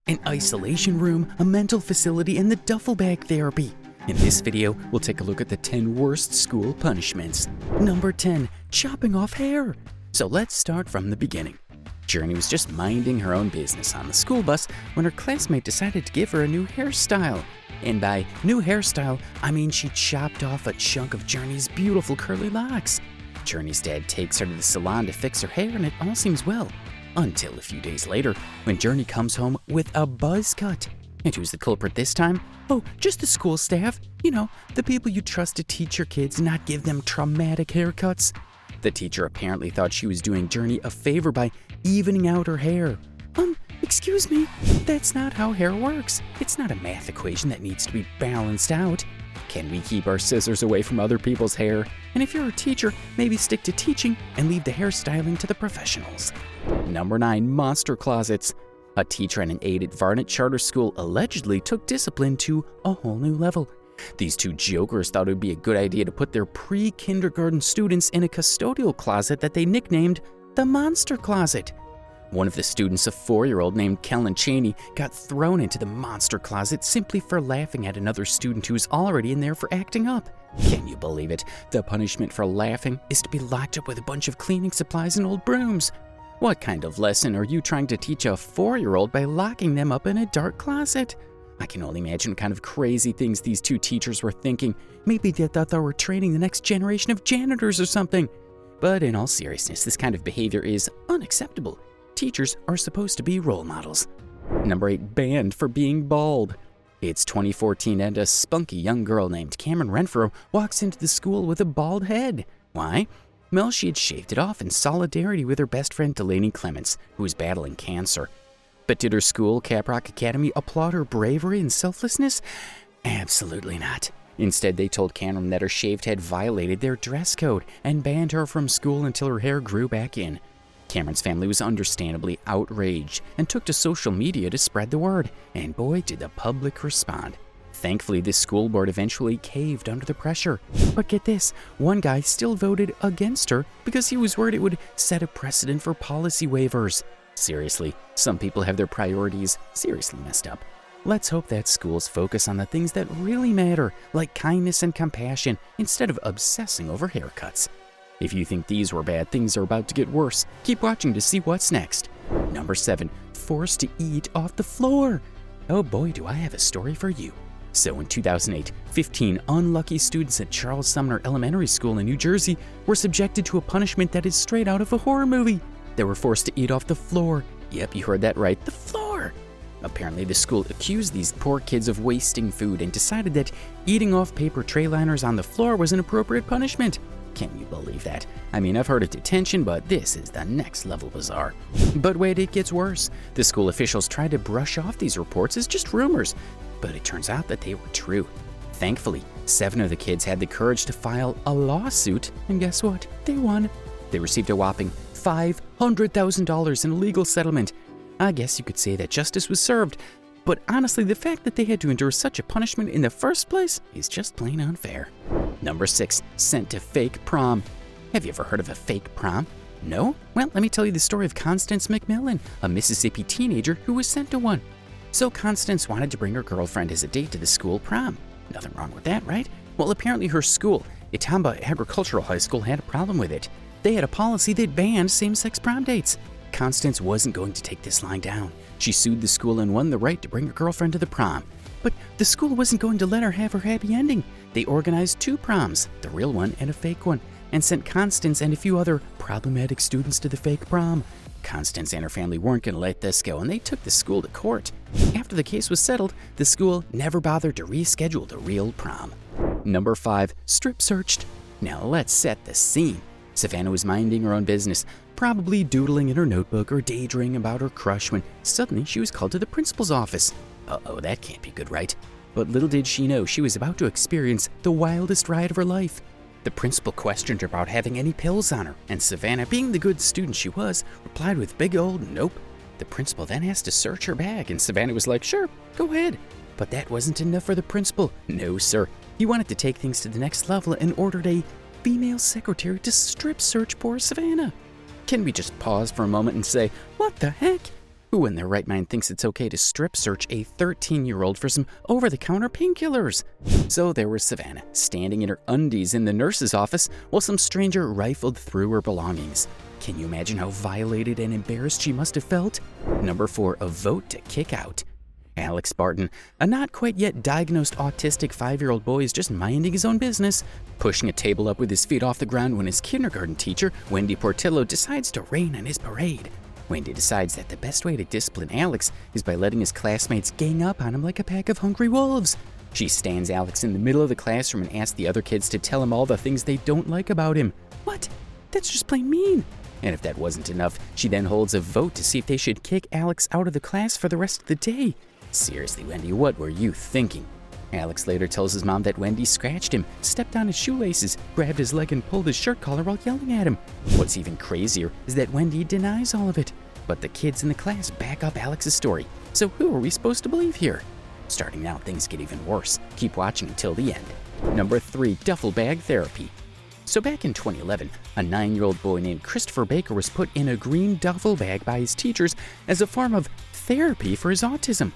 an isolation room, a mental facility, and the duffel bag therapy. In this video, we'll take a look at the 10 worst school punishments. Number 10, chopping off hair. So let's start from the beginning. Journey was just minding her own business on the school bus when her classmate decided to give her a new hairstyle. And by new hairstyle, I mean she chopped off a chunk of Journey's beautiful curly locks. Journey's dad takes her to the salon to fix her hair and it all seems well. Until a few days later, when Journey comes home with a buzz cut. And who's the culprit this time? Oh, just the school staff. You know, the people you trust to teach your kids and not give them traumatic haircuts. The teacher apparently thought she was doing Journey a favor by evening out her hair. Excuse me, that's not how hair works. It's not a math equation that needs to be balanced out. Can we keep our scissors away from other people's hair? And if you're a teacher, maybe stick to teaching and leave the hairstyling to the professionals. Number 9, monster closets. A teacher and an aide at Varnet Charter School allegedly took discipline to a whole new level. These two jokers thought it would be a good idea to put their pre-kindergarten students in a custodial closet that they nicknamed the Monster Closet. One of the students, a 4-year-old named Kellen Cheney, got thrown into the monster closet simply for laughing at another student who's already in there for acting up. Can you believe it? The punishment for laughing is to be locked up with a bunch of cleaning supplies and old brooms. What kind of lesson are you trying to teach a 4-year-old by locking them up in a dark closet? I can only imagine what kind of crazy things these two teachers were thinking. Maybe they thought they were training the next generation of janitors or something. But in all seriousness, this kind of behavior is unacceptable. Teachers are supposed to be role models. Number 8, banned for being bald. It's 2014 and a spunky young girl named Cameron Renfro walks into the school with a bald head. Why? Well, she had shaved it off in solidarity with her best friend Delaney Clements, who was battling cancer. But did her school, Caprock Academy, applaud her bravery and selflessness? Absolutely not. Instead, they told Cameron that her shaved head violated their dress code and banned her from school until her hair grew back in. Cameron's family was understandably outraged and took to social media to spread the word, and boy did the public respond. Thankfully, the school board eventually caved under the pressure. But get this, one guy still voted against her because he was worried it would set a precedent for policy waivers. Seriously, some people have their priorities seriously messed up. Let's hope that schools focus on the things that really matter, like kindness and compassion, instead of obsessing over haircuts. If you think these were bad, things are about to get worse. Keep watching to see what's next. Number 7, forced to eat off the floor. Oh boy, do I have a story for you. So in 2008, 15 unlucky students at Charles Sumner Elementary School in New Jersey were subjected to a punishment that is straight out of a horror movie. They were forced to eat off the floor. Yep, you heard that right, the floor. Apparently, the school accused these poor kids of wasting food and decided that eating off paper tray liners on the floor was an appropriate punishment. Can you believe that? I mean, I've heard of detention, but this is the next level bizarre. But wait, it gets worse. The school officials tried to brush off these reports as just rumors, but it turns out that they were true. Thankfully, 7 of the kids had the courage to file a lawsuit, and guess what? They won. They received a whopping $500,000 in a legal settlement. I guess you could say that justice was served, but honestly, the fact that they had to endure such a punishment in the first place is just plain unfair. Number 6, sent to fake prom. Have you ever heard of a fake prom? No? Well, let me tell you the story of Constance McMillan, a Mississippi teenager who was sent to one. So Constance wanted to bring her girlfriend as a date to the school prom. Nothing wrong with that, right? Well, apparently her school, Itamba Agricultural High School, had a problem with it. They had a policy that banned same-sex prom dates. Constance wasn't going to take this lying down. She sued the school and won the right to bring her girlfriend to the prom. But the school wasn't going to let her have her happy ending. They organized 2 proms, the real one and a fake one, and sent Constance and a few other problematic students to the fake prom. Constance and her family weren't going to let this go, and they took the school to court. After the case was settled, the school never bothered to reschedule the real prom. Number 5, strip searched. Now let's set the scene. Savannah was minding her own business, probably doodling in her notebook or daydreaming about her crush when suddenly she was called to the principal's office. Uh-oh, that can't be good, right? But little did she know she was about to experience the wildest ride of her life. The principal questioned her about having any pills on her, and Savannah, being the good student she was, replied with big old nope. The principal then asked to search her bag, and Savannah was like, sure, go ahead. But that wasn't enough for the principal. No, sir. He wanted to take things to the next level and ordered a female secretary to strip search poor Savannah. Can we just pause for a moment and say, what the heck? Who in their right mind thinks it's okay to strip search a 13-year-old for some over-the-counter painkillers? So there was Savannah, standing in her undies in the nurse's office while some stranger rifled through her belongings. Can you imagine how violated and embarrassed she must have felt? Number 4, a vote to kick out. Alex Barton, a not quite yet diagnosed autistic 5-year-old boy, is just minding his own business, pushing a table up with his feet off the ground when his kindergarten teacher, Wendy Portillo, decides to rain on his parade. Wendy decides that the best way to discipline Alex is by letting his classmates gang up on him like a pack of hungry wolves. She stands Alex in the middle of the classroom and asks the other kids to tell him all the things they don't like about him. What? That's just plain mean. And if that wasn't enough, she then holds a vote to see if they should kick Alex out of the class for the rest of the day. Seriously, Wendy, what were you thinking? Alex later tells his mom that Wendy scratched him, stepped on his shoelaces, grabbed his leg, and pulled his shirt collar while yelling at him. What's even crazier is that Wendy denies all of it. But the kids in the class back up Alex's story. So who are we supposed to believe here? Starting now, things get even worse. Keep watching until the end. Number 3, duffel bag therapy. So back in 2011, a 9-year-old boy named Christopher Baker was put in a green duffel bag by his teachers as a form of therapy for his autism.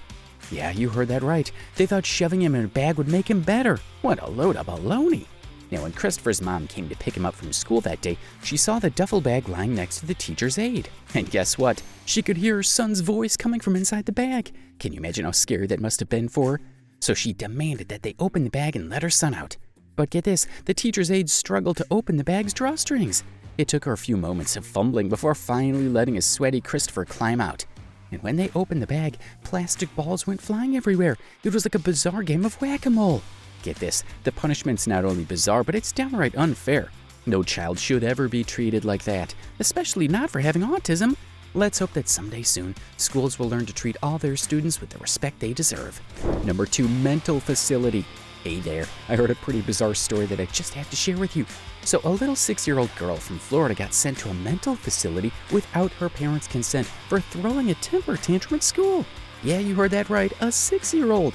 Yeah, you heard that right. They thought shoving him in a bag would make him better. What a load of baloney. Now, when Christopher's mom came to pick him up from school that day, she saw the duffel bag lying next to the teacher's aide. And guess what? She could hear her son's voice coming from inside the bag. Can you imagine how scary that must have been for her? So she demanded that they open the bag and let her son out. But get this, the teacher's aide struggled to open the bag's drawstrings. It took her a few moments of fumbling before finally letting a sweaty Christopher climb out. And when they opened the bag, plastic balls went flying everywhere. It was like a bizarre game of whack-a-mole. Get this, the punishment's not only bizarre, but it's downright unfair. No child should ever be treated like that, especially not for having autism. Let's hope that someday soon, schools will learn to treat all their students with the respect they deserve. Number 2, mental facility. Hey there, I heard a pretty bizarre story that I just have to share with you. So a little 6-year-old girl from Florida got sent to a mental facility without her parents' consent for throwing a temper tantrum at school. Yeah, you heard that right, a 6-year-old.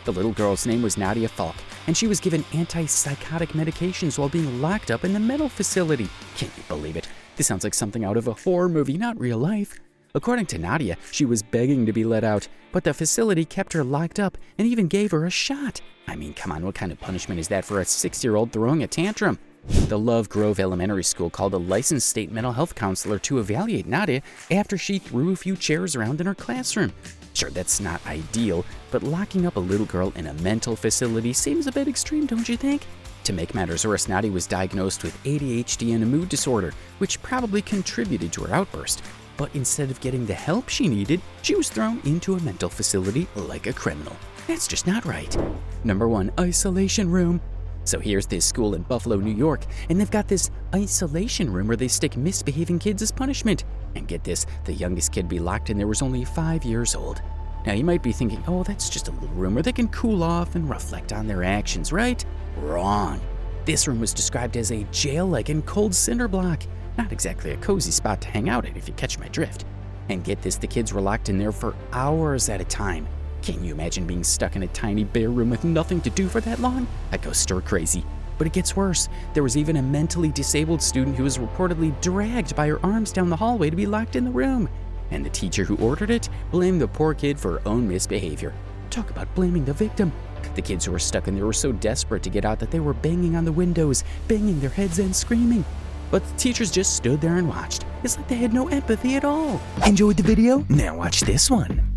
The little girl's name was Nadia Falk, and she was given antipsychotic medications while being locked up in the mental facility. Can you believe it? This sounds like something out of a horror movie, not real life. According to Nadia, she was begging to be let out, but the facility kept her locked up and even gave her a shot. I mean, come on, what kind of punishment is that for a 6-year-old throwing a tantrum? The Love Grove Elementary School called a licensed state mental health counselor to evaluate Nadia after she threw a few chairs around in her classroom. Sure, that's not ideal, but locking up a little girl in a mental facility seems a bit extreme, don't you think? To make matters worse, Nadia was diagnosed with ADHD and a mood disorder, which probably contributed to her outburst. But instead of getting the help she needed, she was thrown into a mental facility like a criminal. That's just not right. Number 1, isolation room. So here's this school in Buffalo, New York, and they've got this isolation room where they stick misbehaving kids as punishment. And get this, the youngest kid to be locked in there was only 5 years old. Now you might be thinking, oh, that's just a little room where they can cool off and reflect on their actions, right? Wrong. This room was described as a jail-like and cold cinder block. Not exactly a cozy spot to hang out at, if you catch my drift. And get this, the kids were locked in there for hours at a time. Can you imagine being stuck in a tiny bare room with nothing to do for that long? I'd go stir crazy. But it gets worse. There was even a mentally disabled student who was reportedly dragged by her arms down the hallway to be locked in the room. And the teacher who ordered it blamed the poor kid for her own misbehavior. Talk about blaming the victim. The kids who were stuck in there were so desperate to get out that they were banging on the windows, banging their heads and screaming. But the teachers just stood there and watched. It's like they had no empathy at all. Enjoyed the video? Now watch this one.